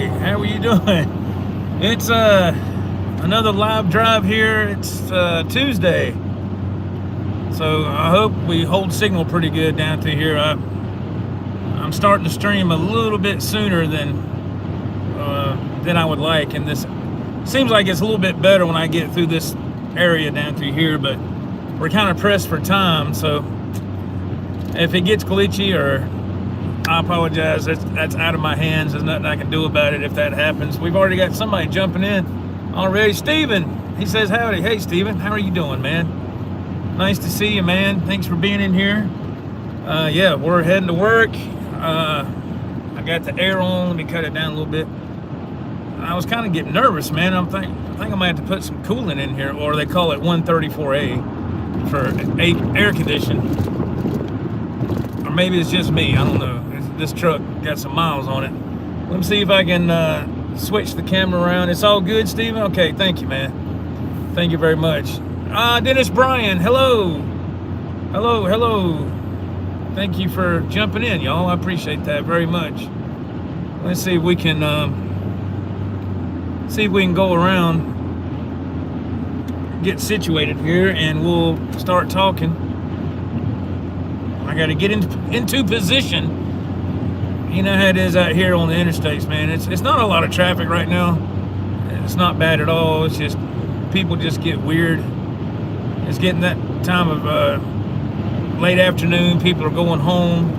how are you doing? It's another live drive here. It's Tuesday, so I hope we hold signal pretty good down through here. I'm starting to stream a little bit sooner than I would like, and this seems like it's a little bit better when I get through this area down through here, but we're kind of pressed for time, so if it gets glitchy, or I apologize, that's out of my hands. There's nothing I can do about it if that happens. We've already got somebody jumping in already. Steven, he says howdy. Hey Steven, how are you doing, man? Nice to see you, man. Thanks for being in here. Yeah, we're heading to work. I got the air on. Let me cut it down a little bit. I was kind of getting nervous, man. I think I might have to put some coolant in here, or they call it 134A for air conditioning. Or maybe it's just me, I don't know. This truck got some miles on it. Let me see if I can switch the camera around. It's all good, Steven? Okay, thank you, man. Thank you very much. Dennis Bryan, hello. Hello. Thank you for jumping in, y'all. I appreciate that very much. Let's see if we can go around, get situated here, and we'll start talking. I got to get into position. You know how it is out here on the interstates, man. It's not a lot of traffic right now. It's not bad at all. It's just people just get weird. It's getting that time of late afternoon. People are going home,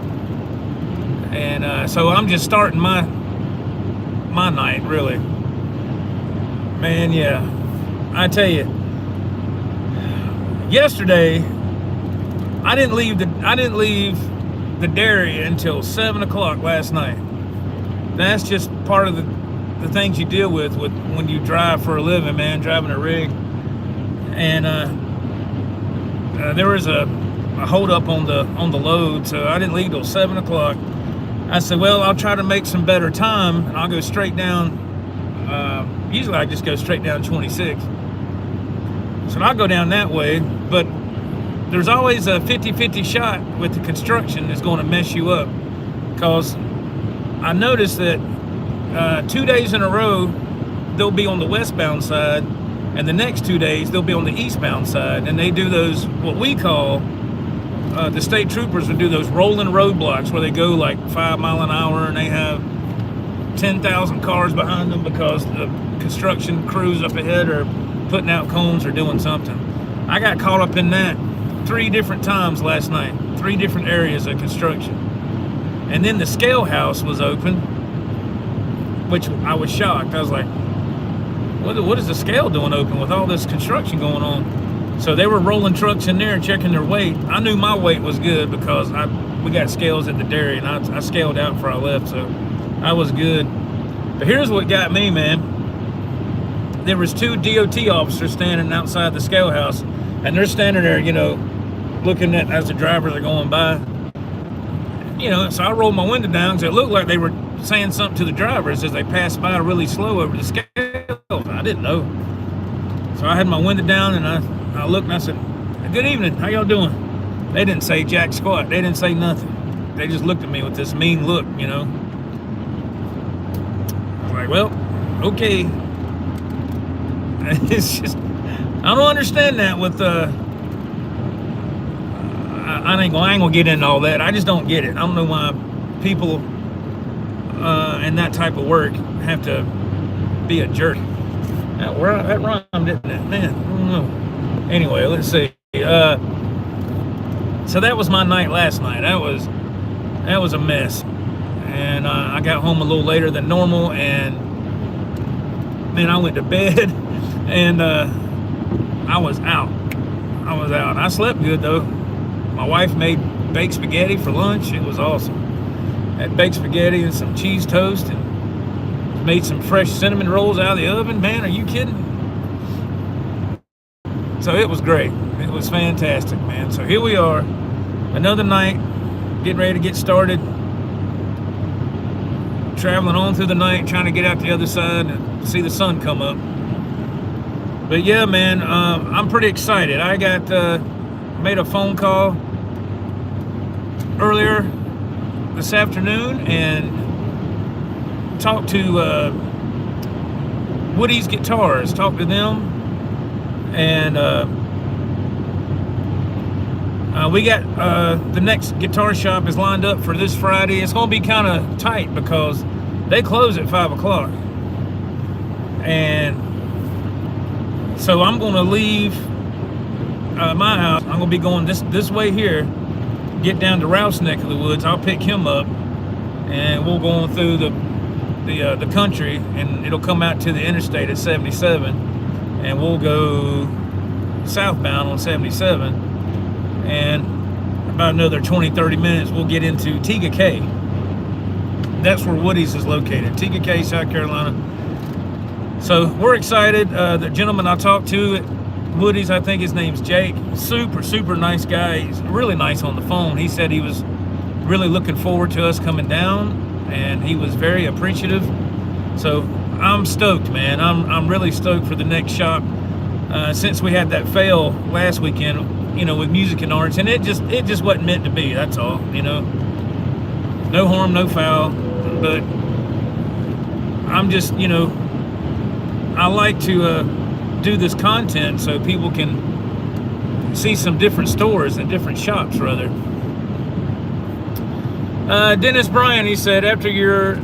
and so I'm just starting my night, really. Man, yeah, I tell you, yesterday I didn't leave the dairy until 7 o'clock last night. That's just part of the things you deal with when you drive for a living, man, driving a rig. And there was a hold up on the load, so I didn't leave till 7 o'clock. I said, well, I'll try to make some better time, and I'll go straight down. Usually I just go straight down 26. So I'll go down that way, but there's always a 50-50 shot with the construction that's going to mess you up. Because I noticed that 2 days in a row, they'll be on the westbound side, and the next 2 days, they'll be on the eastbound side. And they do those, what we call, the state troopers would do those rolling roadblocks where they go like 5 miles an hour, and they have 10,000 cars behind them because the construction crews up ahead are putting out cones or doing something. I got caught up in that 3 different times last night, 3 different areas of construction. And then the scale house was open, which I was shocked. I was like, what is the scale doing open with all this construction going on? So they were rolling trucks in there and checking their weight. I knew my weight was good because we got scales at the dairy, and I scaled out before I left, so I was good. But here's what got me, man. There was 2 DOT officers standing outside the scale house, and they're standing there, you know, looking at as the drivers are going by. You know, so I rolled my window down because it looked like they were saying something to the drivers as they passed by really slow over the scales. I didn't know. So I had my window down, and I looked and I said, good evening, how y'all doing? They didn't say jack squat. They didn't say nothing. They just looked at me with this mean look, you know. I was like, well, okay. It's just, I don't understand that with I ain't gonna get into all that. I just don't get it. I don't know why people in that type of work have to be a jerk. That rhymed, didn't it? Man, I don't know. Anyway, let's see. So that was my night last night. That was a mess. And I got home a little later than normal, and then I went to bed, and I was out. I slept good though. My wife made baked spaghetti for lunch. It was awesome. Had baked spaghetti and some cheese toast, and made some fresh cinnamon rolls out of the oven. Man, are you kidding? So it was great. It was fantastic, man. So here we are, another night, getting ready to get started. Traveling on through the night, trying to get out the other side and see the sun come up. But yeah, man, I'm pretty excited. I got made a phone call earlier this afternoon, and talk to Woody's Guitars, talk to them, and we got the next guitar shop is lined up for this Friday. It's going to be kind of tight because they close at 5 o'clock, and so I'm going to leave my house. I'm going to be going this way here, get down to Ralph's neck of the woods. I'll pick him up, and we'll go on through the country, and it'll come out to the interstate at 77, and we'll go southbound on 77, and about another 20-30 minutes we'll get into TGK. That's where Woody's is located, TGK, South Carolina. So we're excited. The gentleman I talked to at Woody's, I think his name's Jake, super nice guy. He's really nice on the phone. He said he was really looking forward to us coming down, and he was very appreciative. So I'm stoked, man. I'm really stoked for the next shop. Since we had that fail last weekend, you know, with Music and Arts, and it just wasn't meant to be. That's all, you know. No harm, no foul. But I'm just, you know, I like to do this content so people can see some different stores and different shops, rather. Dennis Bryan, he said, after your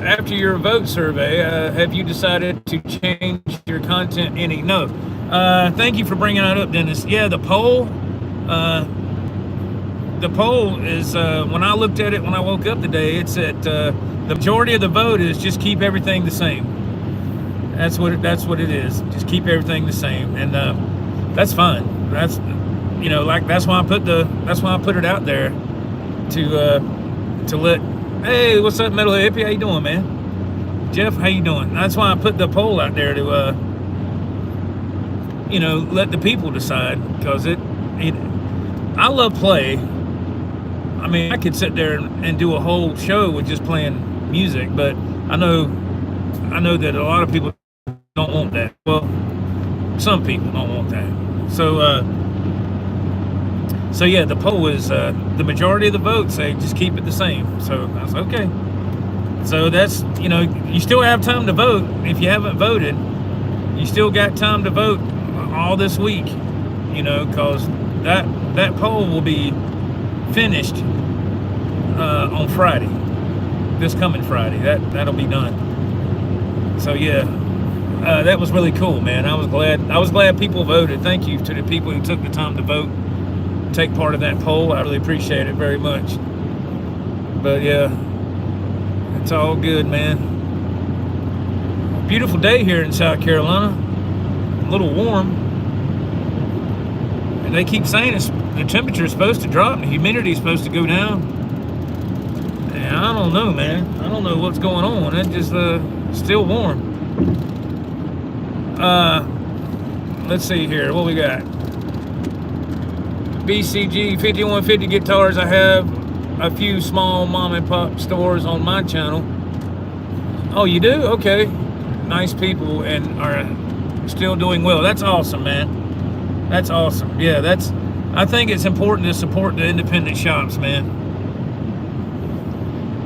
vote survey, have you decided to change your content any? No. Thank you for bringing that up, Dennis. Yeah, the poll is, when I looked at it when I woke up today, it's at the majority of the vote is just keep everything the same. That's what it is. Just keep everything the same, and that's fine. That's, you know, like that's why I put it out there to let, hey, what's up, Metalhead Hippie? How you doing, man? Jeff, how you doing? That's why I put the poll out there to, you know, let the people decide, because I love play. I mean, I could sit there and do a whole show with just playing music, but I know that a lot of people don't want that. Well, some people don't want that. So yeah, the poll is the majority of the votes say just keep it the same. So I was okay. So that's, you know, you still have time to vote. If you haven't voted, you still got time to vote all this week, you know, because that poll will be finished on Friday, this coming Friday. That'll be done. So yeah, that was really cool, man. I was glad people voted. Thank you to the people who took the time to vote, take part of that poll. I really appreciate it very much. But yeah, it's all good, man. Beautiful day here in South Carolina. A little warm, and they keep saying the temperature is supposed to drop and the humidity is supposed to go down. And I don't know, man. I don't know what's going on. It's just still warm. Let's see here. What we got? BCG 5150 guitars. I have a few small mom and pop stores on my channel. Oh, you do? Okay. Nice people and are still doing well. That's awesome, man. That's awesome. Yeah, I think it's important to support the independent shops, man.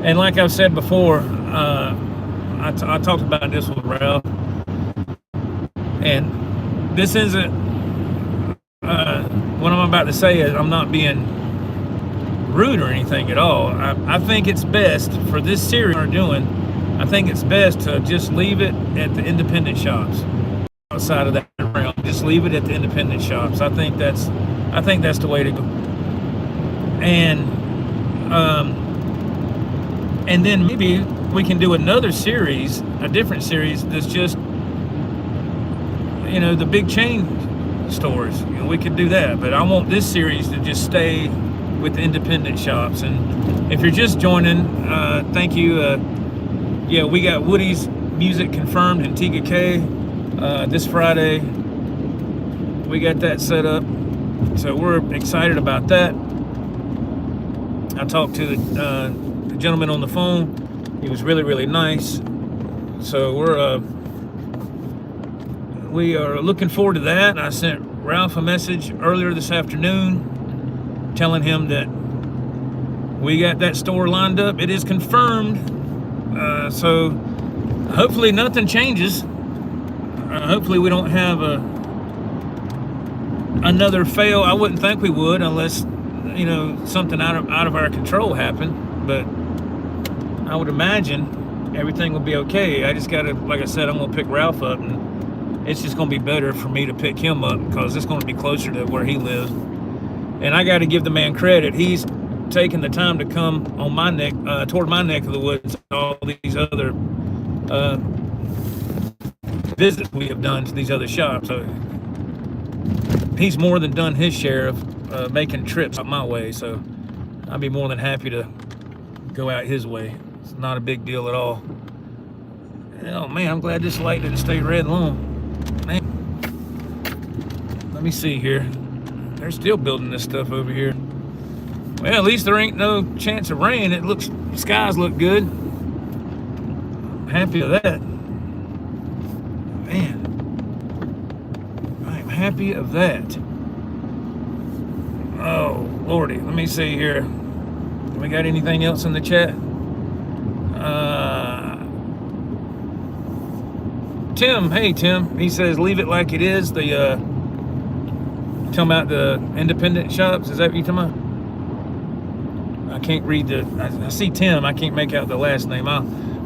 And like I've said before, I talked about this with Ralph, and this isn't what I'm about to say is I'm not being rude or anything at all. I think it's best for this series we're doing. I think it's best to just leave it at the independent shops. Outside of that realm, just leave it at the independent shops. I think that's the way to go. And then maybe we can do another series, a different series that's just, you know, the big chain stores. You know, we could do that, but I want this series to just stay with the independent shops. And if you're just joining, thank you. Yeah, we got Woody's music confirmed in TGK this Friday. We got that set up, so we're excited about that. I talked to the gentleman on the phone. He was really nice. So we are looking forward to that. I sent Ralph a message earlier this afternoon telling him that we got that store lined up. It is confirmed. So hopefully nothing changes. Hopefully we don't have another fail. I wouldn't think we would, unless, you know, something out of our control happened. But I would imagine everything will be okay. I just gotta, like I said, I'm gonna pick Ralph up, and it's just gonna be better for me to pick him up because it's gonna be closer to where he lives. And I got to give the man credit. He's taken the time to come on my neck, toward my neck of the woods. All these other visits we have done to these other shops. So he's more than done his share of making trips up my way. So I'd be more than happy to go out his way. It's not a big deal at all. Oh man, I'm glad this light didn't stay red long. Man, let me see here. They're still building this stuff over here. Well, at least there ain't no chance of rain. It looks, skies look good. I'm happy of that. Man, I'm happy of that. Oh, Lordy, let me see here. We got anything else in the chat? Tim, hey Tim, he says leave it like it is. The talking about the independent shops, is that what you're talking about? I can't read I see Tim, I can't make out the last name.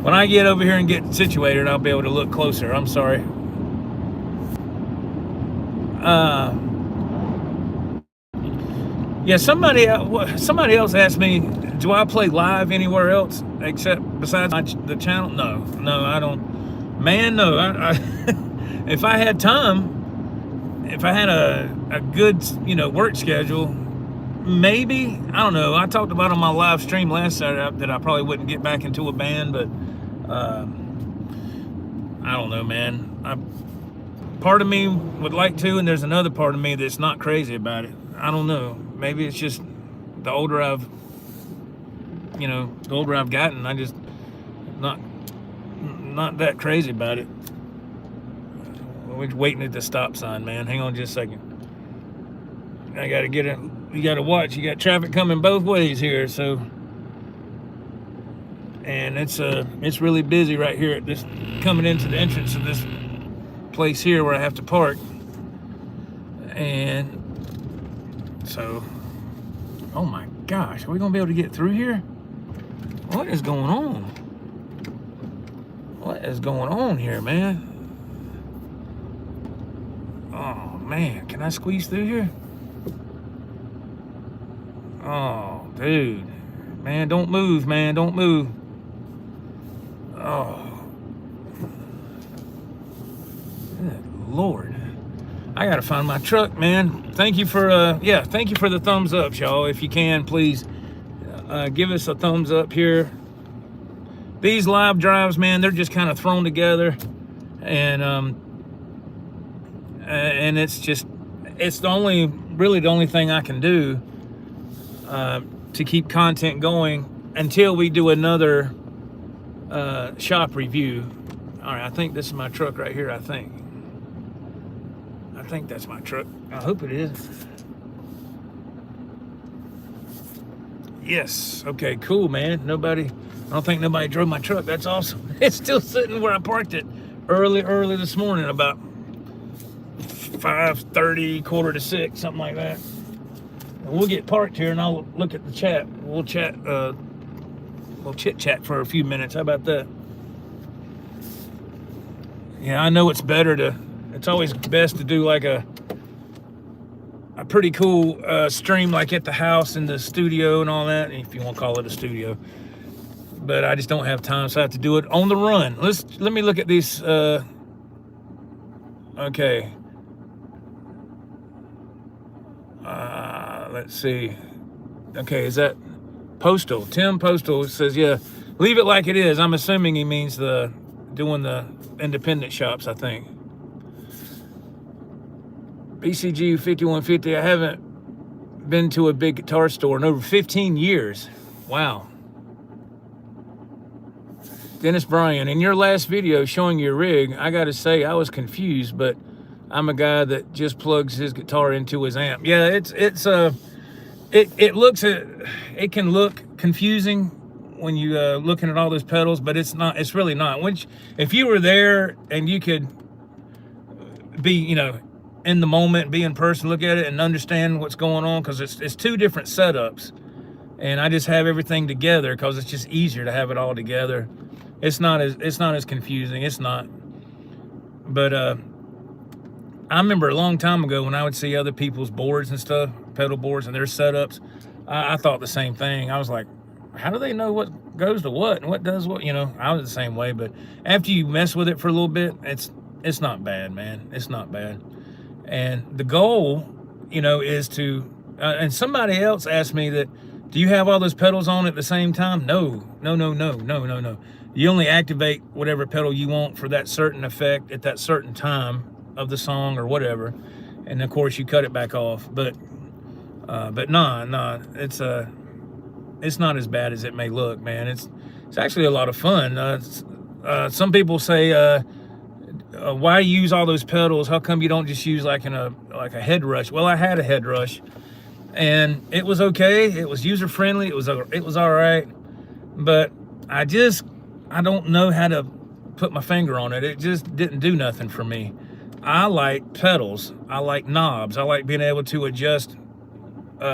When I get over here and get situated, I'll be able to look closer. I'm sorry. Yeah, somebody else asked me, do I play live anywhere else except besides the channel? No, I don't. Man, no. If I had time, if I had a good, you know, work schedule, maybe, I don't know. I talked about on my live stream last Saturday that I probably wouldn't get back into a band, but I don't know, man. Part of me would like to, and there's another part of me that's not crazy about it. I don't know. Maybe it's just the older I've gotten, I just not that crazy about it. We're waiting at the stop sign, man. Hang on just a second. I gotta get it. You gotta watch. You got traffic coming both ways here, so, and it's really busy right here at this, coming into the entrance of this place here where I have to park. And so, oh my gosh, are we gonna be able to get through here? What is going on? What is going on here, man? Oh man, can I squeeze through here? Oh, dude. Man, don't move, man, don't move. Oh. Good Lord. I gotta find my truck, man. Thank you for thank you for the thumbs up, y'all. If you can, please give us a thumbs up here. These live drives, man, they're just kind of thrown together, and it's the only thing I can do to keep content going until we do another shop review. All right, I think this is my truck right here. I think that's my truck. I hope it is. Yes. Okay, cool, man. I don't think nobody drove my truck. That's awesome. It's still sitting where I parked it early this morning, about 5:30, 5:45, something like that. And we'll get parked here and I'll look at the chat. We'll chat, we'll chit chat for a few minutes. How about that? Yeah, I know it's always best to do like a pretty cool stream, like at the house in the studio and all that, if you want to call it a studio. But I just don't have time, so I have to do it on the run. Let me look at these. Okay. Let's see. Okay, is that Postal? Tim Postal says, yeah, leave it like it is. I'm assuming he means doing the independent shops, I think. BCG 5150, I haven't been to a big guitar store in over 15 years. Wow. Dennis Bryan, in your last video showing your rig, I gotta say I was confused, but I'm a guy that just plugs his guitar into his amp. Yeah, it can look confusing when you looking at all those pedals, but it's not. It's really not. If you were there and you could be, you know, in the moment, be in person, look at it and understand what's going on, because it's two different setups, and I just have everything together because it's just easier to have it all together. It's not as confusing. It's not. But I remember a long time ago when I would see other people's boards and stuff, pedal boards and their setups, I thought the same thing. I was like, how do they know what goes to what and what does what? You know, I was the same way. But after you mess with it for a little bit, it's not bad, man. It's not bad. And the goal, you know, is to, and somebody else asked me that, do you have all those pedals on at the same time? No. You only activate whatever pedal you want for that certain effect at that certain time of the song or whatever. And of course you cut it back off. But nah, it's not as bad as it may look, man. It's actually a lot of fun. Some people say, why use all those pedals? How come you don't just use like a head rush? Well, I had a head rush, and it was okay. It was user friendly. It was all right, but I don't know how to put my finger on it. It just didn't do nothing for me. I like pedals. I like knobs. I like being able to adjust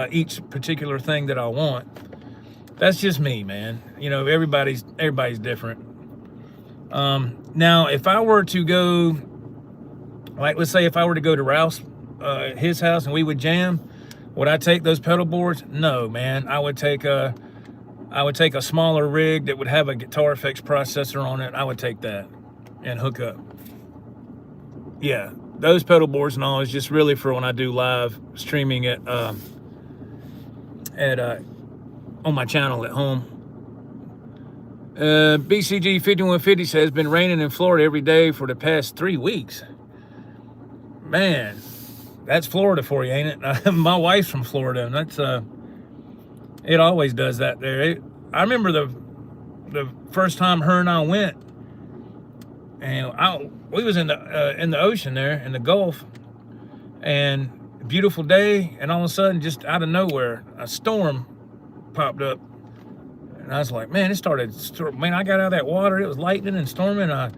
each particular thing that I want. That's just me, man. You know, everybody's different. Now, if I were to go, like, let's say if I were to go to Ralph's, his house, and we would jam, would I take those pedal boards? No, man. I would take a smaller rig that would have a guitar effects processor on it. I would take that and hook up. Yeah, those pedal boards and all is just really for when I do live streaming on my channel at home. BCG 5150 says, it's been raining in Florida every day for the past 3 weeks. Man, that's Florida for you, ain't it? My wife's from Florida, and that's it always does that there. I remember the first time her and I went, and we was in the ocean there in the Gulf, and a beautiful day, and all of a sudden, just out of nowhere, a storm popped up. And I was like, man, I got out of that water. It was lightning and storming. I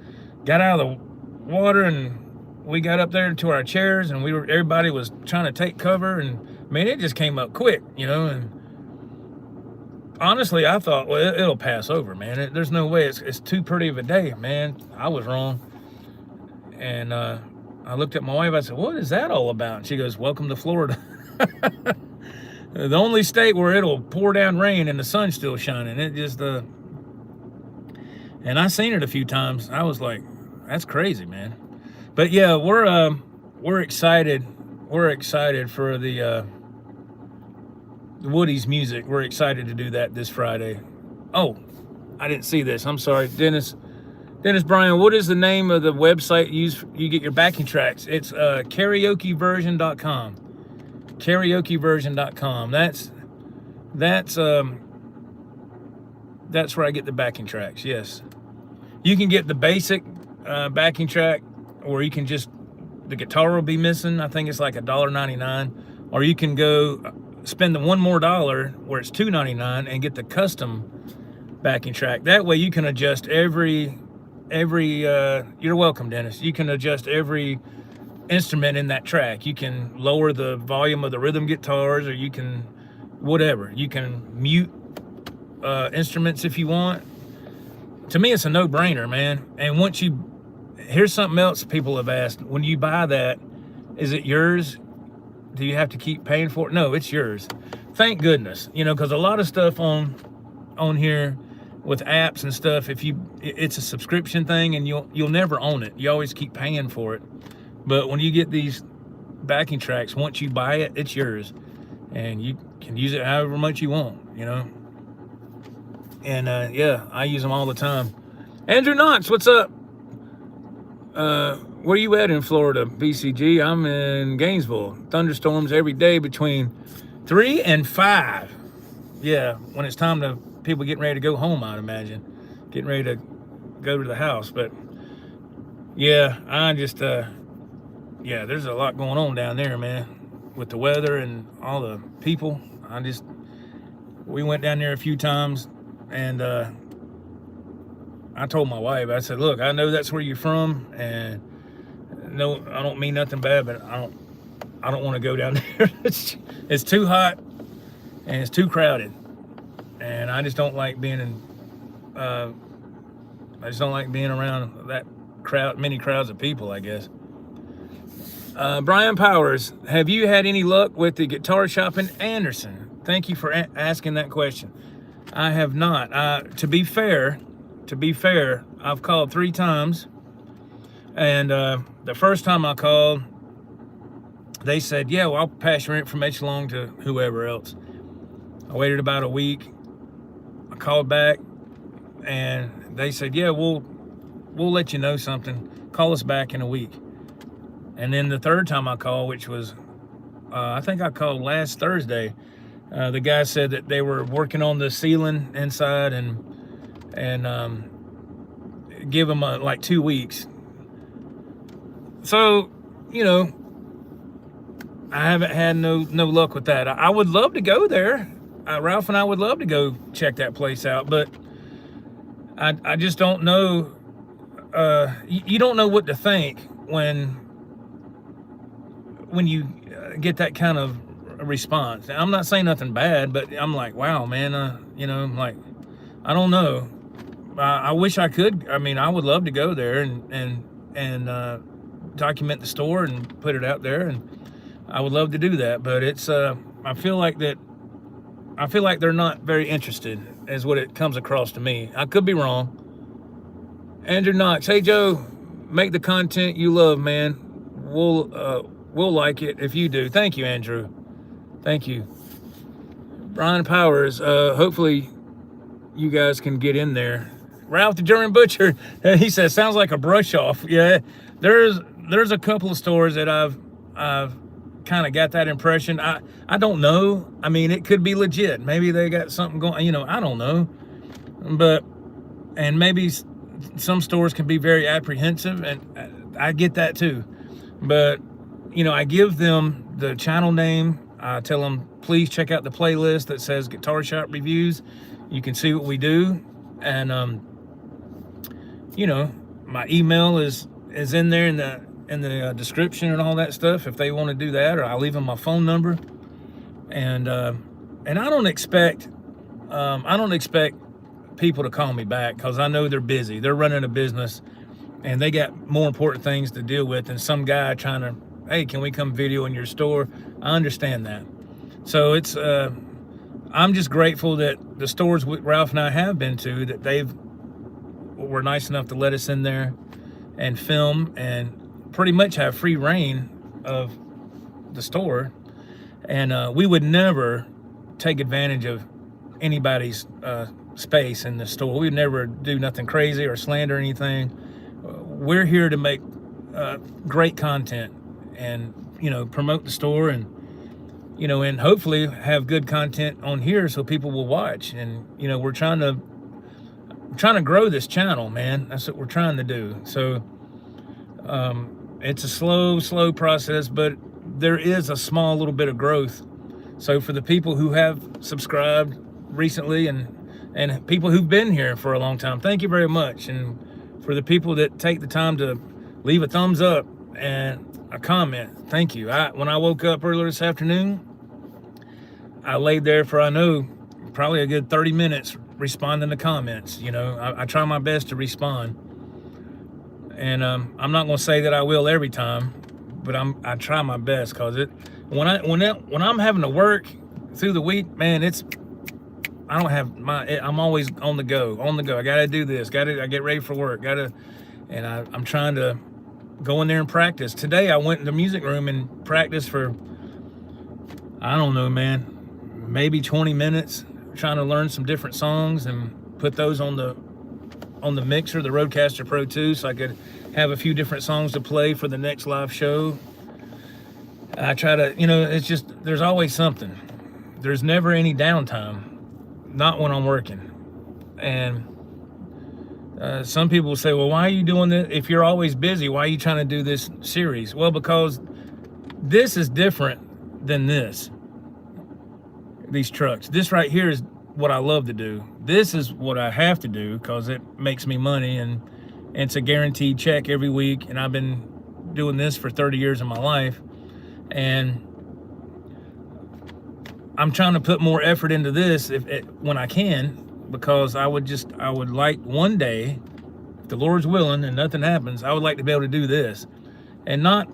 got out of the water, and we got up there to our chairs, and everybody was trying to take cover, and man, it just came up quick, you know. And honestly, I thought, well, it'll pass over, man. There's no way. It's too pretty of a day, man. I was wrong. And I looked at my wife. I said, what is that all about? And she goes, welcome to Florida. The only state where it'll pour down rain and the sun's still shining. It just, and I seen it a few times. I was like, that's crazy, man. But yeah, we're excited. We're excited for the Woody's music. We're excited to do that this Friday. Oh, I didn't see this. I'm sorry, Dennis Bryan. What is the name of the website you get your backing tracks? It's karaokeversion.com. karaokeversion.com. That's where I get the backing tracks. Yes, you can get the basic backing track, or you can the guitar will be missing. I think it's like $1.99, or you can go spend the $1 more where it's $2.99 and get the custom backing track. That way you can adjust every you're welcome, Dennis. You can adjust every instrument in that track. You can lower the volume of the rhythm guitars, or you can whatever. You can mute instruments if you want. To me, it's a no-brainer, man. And here's something else people have asked. When you buy that, is it yours? Do you have to keep paying for it? No, it's yours. Thank goodness. You know, because a lot of stuff on here with apps and stuff, it's a subscription thing, and you'll never own it. You always keep paying for it. But when you get these backing tracks, once you buy it, it's yours, and you can use it however much you want, you know. And yeah, I use them all the time. Andrew Knox, what's up? Where you at in Florida, BCG? I'm in Gainesville. Thunderstorms every day between 3 and 5. Yeah, when it's time to people getting ready to go home, I'd imagine, getting ready to go to the house. But yeah, I just yeah, there's a lot going on down there, man, with the weather and all the people. We went down there a few times. And I told my wife, I said, look, I know that's where you're from, and no, I don't mean nothing bad, but I don't want to go down there. It's too hot and it's too crowded, and I just don't like being in. I just don't like being around that crowd, many crowds of people, I guess. Brian Powers, have you had any luck with the guitar shop in Anderson? Thank you for asking that question. I have not. To be fair, I've called 3 times, and the first time I called, they said, yeah, well, I'll pass your information along to whoever else. I waited about a week. I called back, and they said, yeah, we'll let you know something. Call us back in a week. And then the third time I called, which was, I think I called last Thursday, the guy said that they were working on the ceiling inside and give them like 2 weeks. So, you know, I haven't had no luck with that. I would love to go there. Ralph and I would love to go check that place out, but I just don't know. You don't know what to think when you get that kind of response. I'm not saying nothing bad, but I'm like, wow, man, you know, like, I don't know. I wish I could. I mean, I would love to go there and document the store and put it out there, and I would love to do that. But it's I feel like they're not very interested, is what it comes across to me. I could be wrong. Andrew Knox, hey Joe, make the content you love, man. We'll like it if you do. Thank you, Andrew. Thank you. Brian Powers, hopefully you guys can get in there. Ralph the German Butcher, he says, sounds like a brush off. Yeah, there's a couple of stores that I've kind of got that impression. I don't know. I mean, it could be legit. Maybe they got something going, you know, I don't know. And maybe some stores can be very apprehensive, and I get that too. But, you know, I give them the channel name. I tell them, please check out the playlist that says Guitar Shop Reviews. You can see what we do. And, you know, my email is in there in the description and all that stuff, if they want to do that, or I'll leave them my phone number. And I don't expect people to call me back, because I know they're busy. They're running a business, and they got more important things to deal with than some guy trying to, hey, can we come video in your store? I understand that. So it's, I'm just grateful that the stores Ralph and I have been to, that were nice enough to let us in there and film and pretty much have free reign of the store. And we would never take advantage of anybody's space in the store. We'd never do nothing crazy or slander anything. We're here to make great content and, you know, promote the store, and, you know, and hopefully have good content on here so people will watch. And, you know, we're trying to grow this channel, man. That's what we're trying to do. So it's a slow process, but there is a small little bit of growth. So for the people who have subscribed recently and people who've been here for a long time, thank you very much. And for the people that take the time to leave a thumbs up and a comment, thank you. When I woke up earlier this afternoon, I laid there for, I know, probably a good 30 minutes responding to comments. You know, I try my best to respond. And I'm not going to say that I will every time, but I try my best, because when I'm having to work through the week, man, I'm always on the go. I got to do this. I get ready for work. And I'm trying to go in there and practice. Today I went in the music room and practiced for, I don't know, man, maybe 20 minutes, trying to learn some different songs and put those on the mixer, the Rodecaster Pro 2, so I could have a few different songs to play for the next live show. I try to, you know, it's just, there's always something. There's never any downtime, not when I'm working. And some people will say, well, why are you doing this? If you're always busy, why are you trying to do this series? Well, because this is different than this. These trucks. This right here what I love to do. This is what I have to do because it makes me money, and it's a guaranteed check every week. And I've been doing this for 30 years of my life, and I'm trying to put more effort into this when I can, because I would like one day, if the Lord's willing and nothing happens, I would like to be able to do this, and not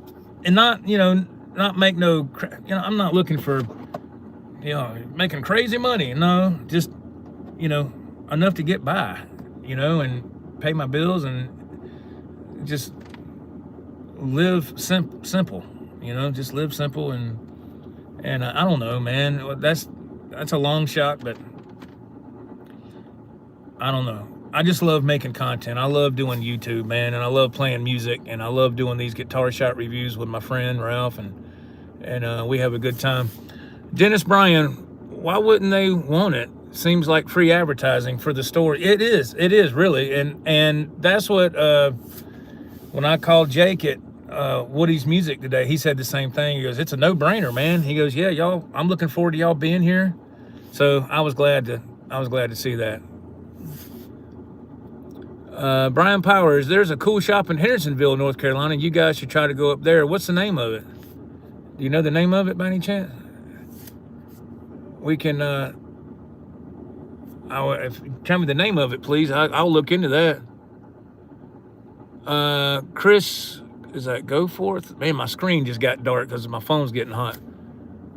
not make no, I'm not looking for, making crazy money. No, just, enough to get by, and pay my bills and just live simple, just live simple. And I don't know, man, that's a long shot, but I don't know. I just love making content. I love doing YouTube, man, and I love playing music, and I love doing these guitar shop reviews with my friend Ralph, and we have a good time. Dennis Bryan, why wouldn't they want it? Seems like free advertising for the store. It is really, and that's what when I called Jake at Woody's Music today, he said the same thing. He goes, "It's a no-brainer, man." He goes, "Yeah, y'all, I'm looking forward to y'all being here." So I was glad to see that. Brian Powers, there's a cool shop in Hendersonville, North Carolina. You guys should try to go up there. What's the name of it? Do you know the name of it by any chance? We can, tell me the name of it, please. I'll look into that. Chris, is that Go Forth? Man, my screen just got dark because my phone's getting hot.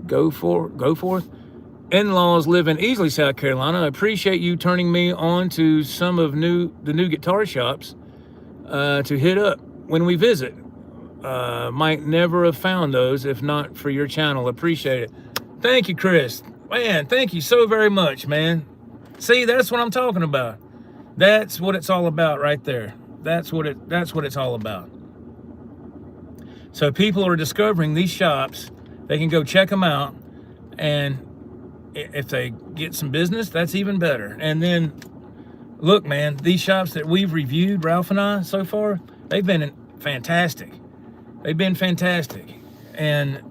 Go Forth. In-laws live in Easley, South Carolina. I appreciate you turning me on to some of the new guitar shops to hit up when we visit. Might never have found those if not for your channel. Appreciate it. Thank you, Chris. Man, thank you so very much, man. See, that's what I'm talking about. That's what it's all about right there. That's what it's all about. So people are discovering these shops. They can go check them out, and if they get some business, that's even better. And then, look, man, these shops that we've reviewed, Ralph and I, so far, they've been fantastic. They've been fantastic. And,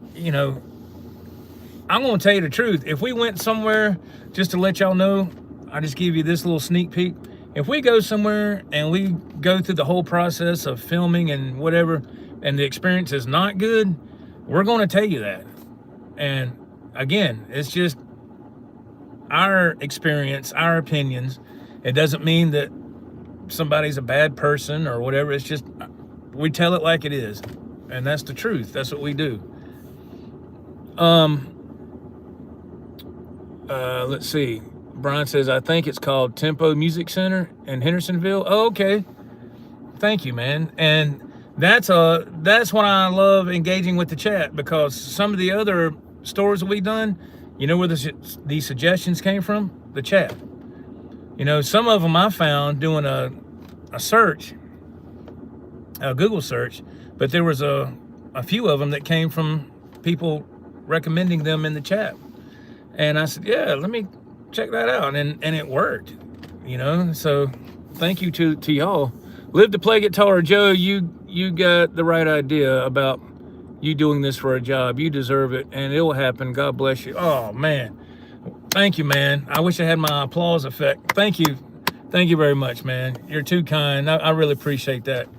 I'm going to tell you the truth. If we went somewhere, just to let y'all know, I just give you this little sneak peek. If we go somewhere and we go through the whole process of filming and whatever, and the experience is not good, we're going to tell you that. And again, it's just our experience, our opinions. It doesn't mean that somebody's a bad person or whatever. It's just, we tell it like it is. And that's the truth. That's what we do. Let's see. Brian says, I think it's called Tempo Music Center in Hendersonville. Oh, okay. Thank you, man. And that's when I love engaging with the chat, because some of the other stores that we've done, where these suggestions came from? The chat. Some of them I found doing a search, a Google search, but there was a few of them that came from people recommending them in the chat. And I said, yeah, let me check that out. And it worked, So thank you to y'all. Live to Play Guitar. Joe, you got the right idea about you doing this for a job. You deserve it, and it will happen. God bless you. Oh, man. Thank you, man. I wish I had my applause effect. Thank you. Thank you very much, man. You're too kind. I really appreciate that.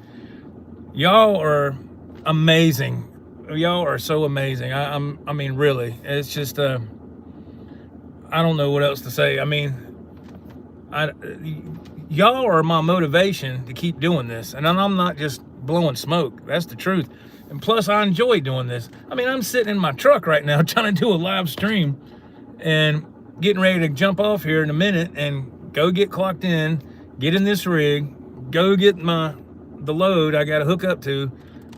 Y'all are amazing. Y'all are so amazing. I mean, really. It's just, I don't know what else to say. I mean, y'all are my motivation to keep doing this. And I'm not just blowing smoke. That's the truth. And plus, I enjoy doing this. I mean, I'm sitting in my truck right now trying to do a live stream and getting ready to jump off here in a minute and go get clocked in, get in this rig, go get the load I got to hook up to,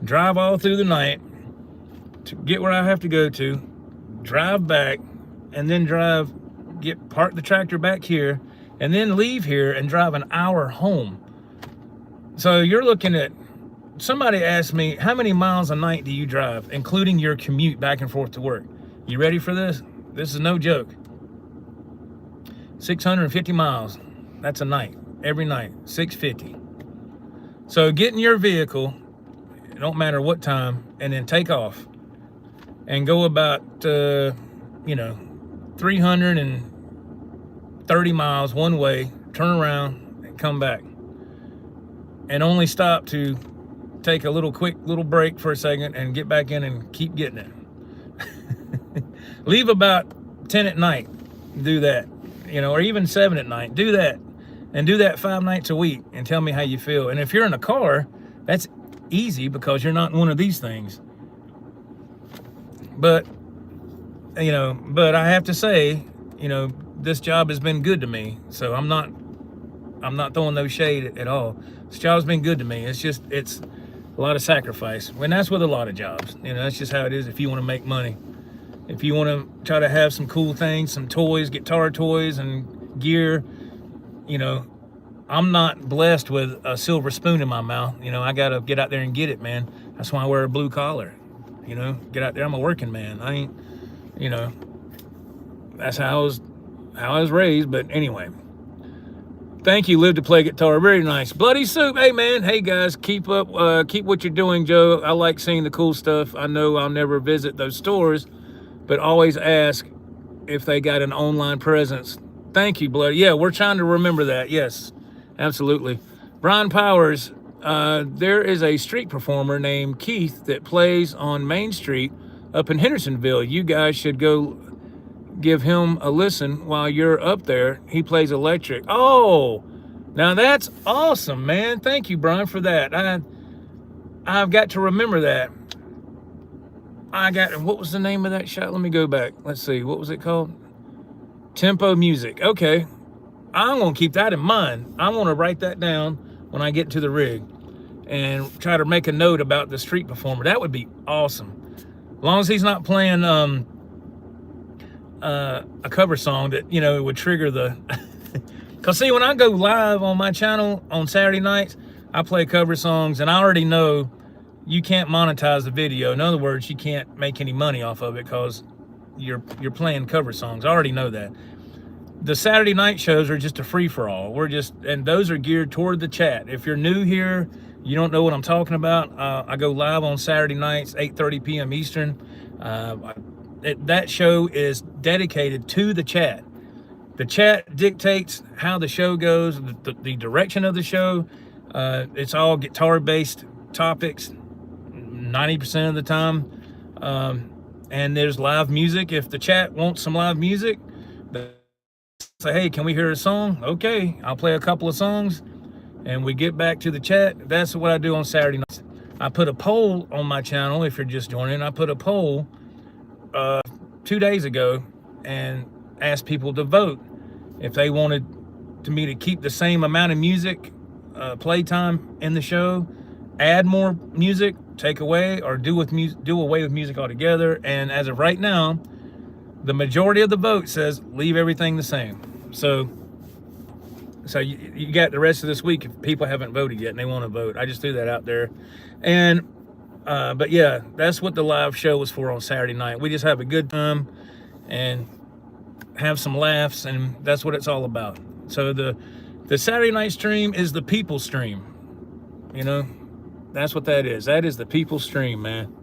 drive all through the night to get where I have to go to, drive back, and then park the tractor back here, and then leave here and drive an hour home. So you're looking at, somebody asked me, how many miles a night do you drive, including your commute back and forth to work? You ready for this? This is no joke. 650 miles. That's a night. Every night. 650. So get in your vehicle, it don't matter what time, and then take off. And go about, 350 30 miles one way, turn around and come back, and only stop to take a quick little break for a second and get back in and keep getting it. Leave about 10 at night, do that, or even 7 at night, do that, and do that 5 nights a week, and tell me how you feel. And if you're in a car, that's easy because you're not in one of these things. But but I have to say, this job has been good to me. So I'm not throwing no shade at all. This job's been good to me. It's a lot of sacrifice. And that's with a lot of jobs. That's just how it is if you want to make money. If you want to try to have some cool things, some toys, guitar toys and gear, I'm not blessed with a silver spoon in my mouth. I got to get out there and get it, man. That's why I wear a blue collar. Get out there. I'm a working man. I ain't, that's how I was raised. But anyway, thank you, Live to Play Guitar. Very nice. Bloody Soup. Hey, man. Hey, guys. Keep what you're doing, Joe. I like seeing the cool stuff. I know I'll never visit those stores, but always ask if they got an online presence. Thank you, Bloody. Yeah, we're trying to remember that. Yes, absolutely. Brian Powers, there is a street performer named Keith that plays on Main Street up in Hendersonville. You guys should go give him a listen while you're up there. He plays electric. Oh, now that's awesome, man. Thank you, Brian, for that. I've got to remember that. What was the name of that shot? Let me go back. Let's see. What was it called? Tempo Music. Okay. I'm going to keep that in mind. I want to write that down when I get to the rig and try to make a note about the street performer. That would be awesome. As long as he's not playing a cover song that, would trigger the... Because, see, when I go live on my channel on Saturday nights, I play cover songs, and I already know you can't monetize the video. In other words, you can't make any money off of it because you're playing cover songs. I already know that. The Saturday night shows are just a free-for-all. And those are geared toward the chat. If you're new here, you don't know what I'm talking about, I go live on Saturday nights, 8:30 p.m. Eastern. That show is dedicated to the chat. The chat dictates how the show goes, the direction of the show. It's all guitar-based topics 90% of the time. And there's live music. If the chat wants some live music, say, hey, can we hear a song? Okay, I'll play a couple of songs and we get back to the chat. That's what I do on Saturday nights. I put a poll on my channel. If you're just joining, I put a poll 2 days ago and asked people to vote if they wanted me to keep the same amount of music playtime in the show, add more music, take away, or do away with music altogether. And as of right now, the majority of the vote says leave everything the same. So you got the rest of this week if people haven't voted yet and they want to vote. I just threw that out there. And but yeah, that's what the live show was for on Saturday night. We just have a good time and have some laughs, and that's what it's all about. So the Saturday night stream is the people stream. That's what that is. That is the people stream, man.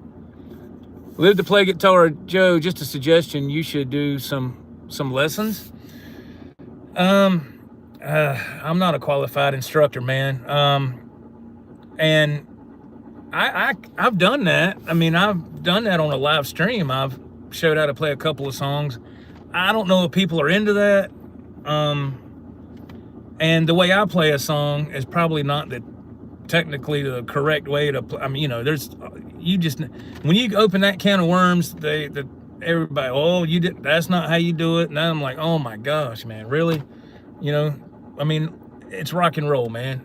Live to Play Guitar. Joe, just a suggestion, you should do some lessons. I'm not a qualified instructor, man. And I've done that. I mean, I've done that on a live stream. I've showed how to play a couple of songs. I don't know if people are into that. And the way I play a song is probably not technically the correct way to play. I mean, when you open that can of worms, everybody, that's not how you do it. And I'm like, oh my gosh, man, really? I mean, it's rock and roll, man.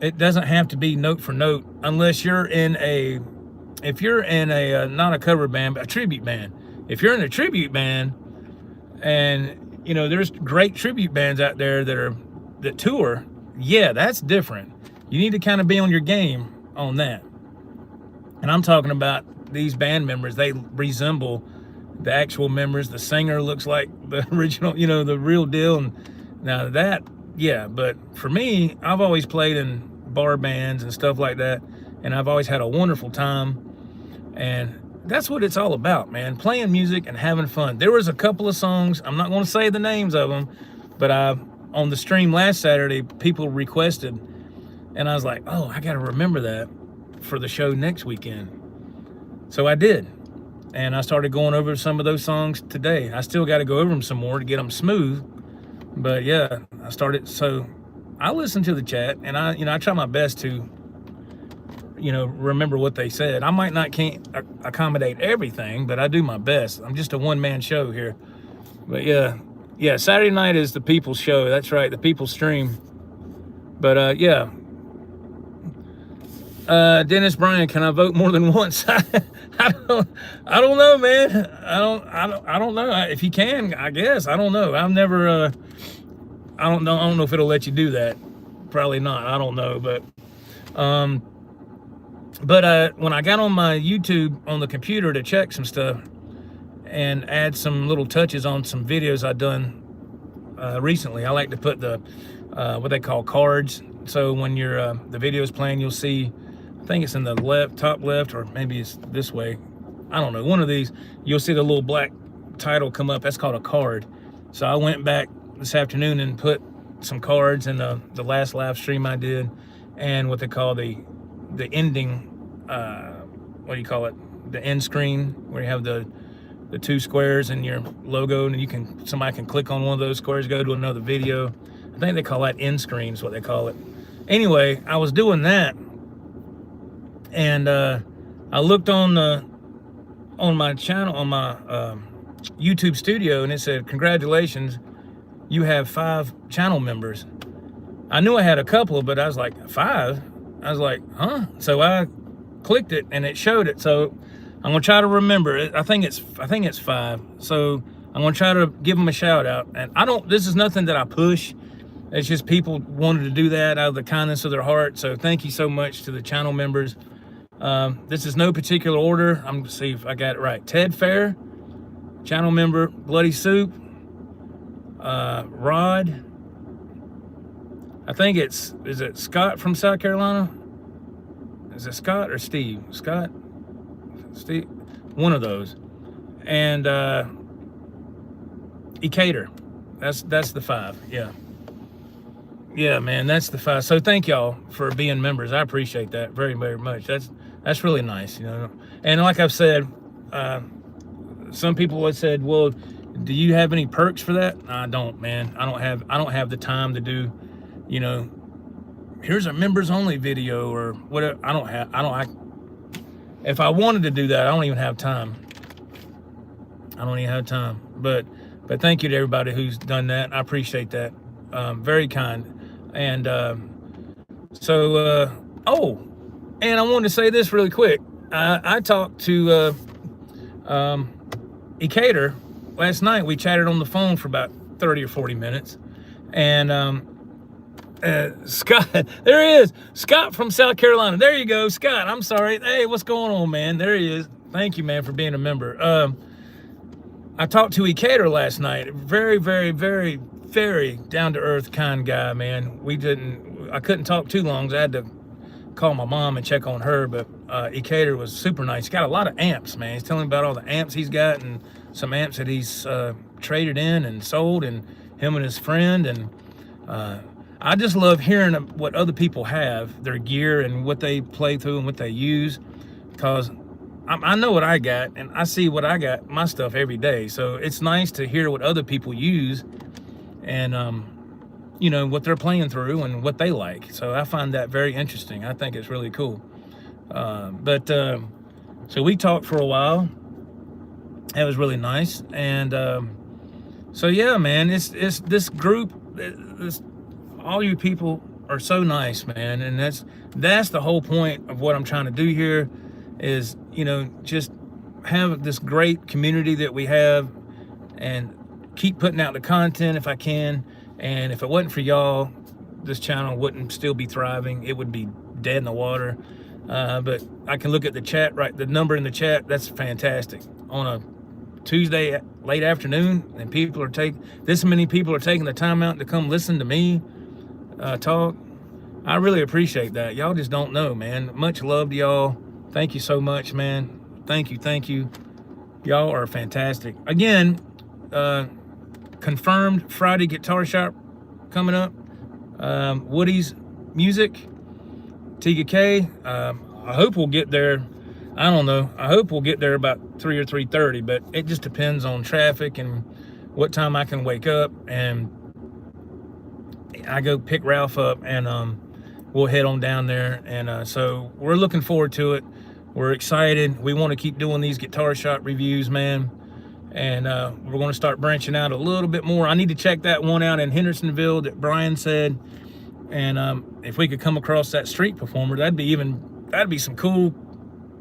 It doesn't have to be note for note unless you're if you're in a not a cover band, but a tribute band. If you're in a tribute band, and there's great tribute bands out there that tour, yeah, that's different. You need to kind of be on your game on that. And I'm talking about these band members. They resemble the actual members. The singer looks like the original, the real deal. And now that, yeah, but for me, I've always played in bar bands and stuff like that, and I've always had a wonderful time. And that's what it's all about, man. Playing music and having fun. There was a couple of songs, I'm not going to say the names of them, But on the stream last Saturday, people requested, and I was like, oh, I got to remember that for the show next weekend. So I did. And I started going over some of those songs today. I still got to go over them some more to get them smooth. But yeah, I started. So I listen to the chat, and I try my best to, remember what they said. I might not can't accommodate everything, but I do my best. I'm just a one-man show here. But yeah, Saturday night is the people's show. That's right, the people's stream. But yeah. Dennis Bryan, can I vote more than once? I don't know, man. I don't know. If you can, I guess. I don't know. I've never, I don't know if it'll let you do that. Probably not. I don't know. But when I got on my YouTube on the computer to check some stuff and add some little touches on some videos I've done recently, I like to put the, what they call cards. So when the video is playing, you'll see, I think it's in the top left, or maybe it's this way. I don't know. One of these, you'll see the little black title come up. That's called a card. So I went back this afternoon and put some cards in the last live stream I did, and what they call the ending, what do you call it? The end screen, where you have the two squares and your logo, and somebody can click on one of those squares, go to another video. I think they call that end screen is what they call it. Anyway, I was doing that, and I looked on my channel, on my YouTube studio, and it said, congratulations, you have 5 channel members. I knew I had a couple, but I was like, 5? I was like, huh? So I clicked it, and it showed it. So I'm gonna try to remember it. I think it's 5. So I'm gonna try to give them a shout out. And this is nothing that I push. It's just people wanted to do that out of the kindness of their heart. So thank you so much to the channel members. This is no particular order. I'm gonna see if I got it right. Ted Fair, channel member. Bloody Soup, Rod. I think is it Scott from South Carolina? Is it Scott or Steve? Scott? Steve? One of those. And Ecator. That's the 5. Yeah. Yeah, man, that's the 5. So thank y'all for being members. I appreciate that very, very much. That's really nice, And like I've said, some people have said, well, do you have any perks for that? I don't, man. I don't have the time to do, here's a members only video or whatever. If I wanted to do that, I don't even have time. I don't even have time. But thank you to everybody who's done that. I appreciate that. Very kind. And and I wanted to say this really quick. I talked to Ecator last night. We chatted on the phone for about 30 or 40 minutes. And Scott, there he is. Scott from South Carolina. There you go, Scott. I'm sorry. Hey, what's going on, man? There he is. Thank you, man, for being a member. I talked to Ecator last night. Very, very, very, very down-to-earth, kind guy, man. I couldn't talk too long, so I had to call my mom and check on her, but Ecator was super nice. He's got a lot of amps, man. He's telling me about all the amps he's got and some amps that he's traded in and sold, and him and his friend. And I just love hearing what other people have, their gear and what they play through and what they use, because I know what I got, and I see what I got, my stuff every day. So it's nice to hear what other people use and, what they're playing through and what they like. So I find that very interesting. I think it's really cool. So we talked for a while. It was really nice. And so, yeah, man, it's this group, all you people are so nice, man. And that's the whole point of what I'm trying to do here is, just have this great community that we have and keep putting out the content if I can. And if it wasn't for y'all, this channel wouldn't still be thriving. It would be dead in the water. But I can look at the chat, right? The number in the chat, that's fantastic. On a Tuesday late afternoon, and this many people are taking the time out to come listen to me talk. I really appreciate that. Y'all just don't know, man. Much love to y'all. Thank you so much, man. Thank you. Y'all are fantastic. Again, confirmed Friday guitar shop coming up. Woody's Music, TK. I hope we'll get there. I don't know. I hope we'll get there about 3 or 3:30, but it just depends on traffic and what time I can wake up. And I go pick Ralph up, and we'll head on down there. And so we're looking forward to it. We're excited. We want to keep doing these guitar shop reviews, man. And we're going to start branching out a little bit more. I need to check that one out in Hendersonville that Brian said. And if we could come across that street performer, that'd be some cool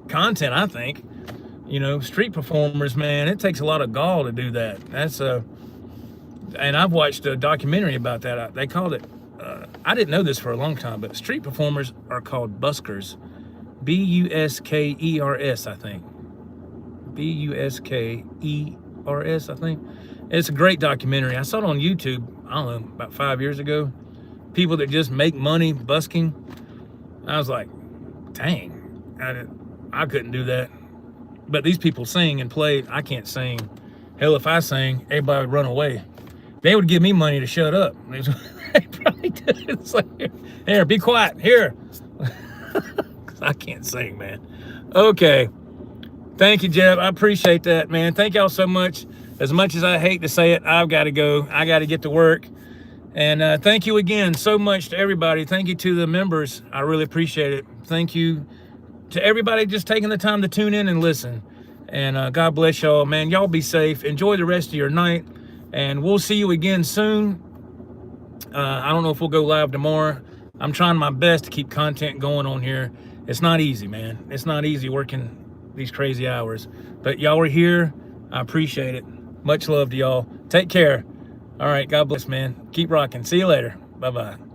content, I think. You know, street performers, man, it takes a lot of gall to do that. That's and I've watched a documentary about that. They called it, I didn't know this for a long time, but street performers are called buskers. Buskers, I think. Buskers, I think. It's a great documentary. I saw it on YouTube, I don't know, about 5 years ago. People that just make money busking. I was like, dang, I couldn't do that. But these people sing and play. I can't sing. Hell, if I sang, everybody would run away. They would give me money to shut up. They probably did. It's like, here, be quiet, here. I can't sing, man. Okay. Thank you, Jeff. I appreciate that, man. Thank y'all so much. As much as I hate to say it, I've got to go. I got to get to work. And thank you again so much to everybody. Thank you to the members. I really appreciate it. Thank you to everybody just taking the time to tune in and listen. And God bless y'all, man. Y'all be safe. Enjoy the rest of your night. And we'll see you again soon. I don't know if we'll go live tomorrow. I'm trying my best to keep content going on here. It's not easy, man. It's not easy working these crazy hours. But y'all are here. I appreciate it. Much love to y'all. Take care. All right, God bless, man. Keep rocking. See you later. Bye-bye.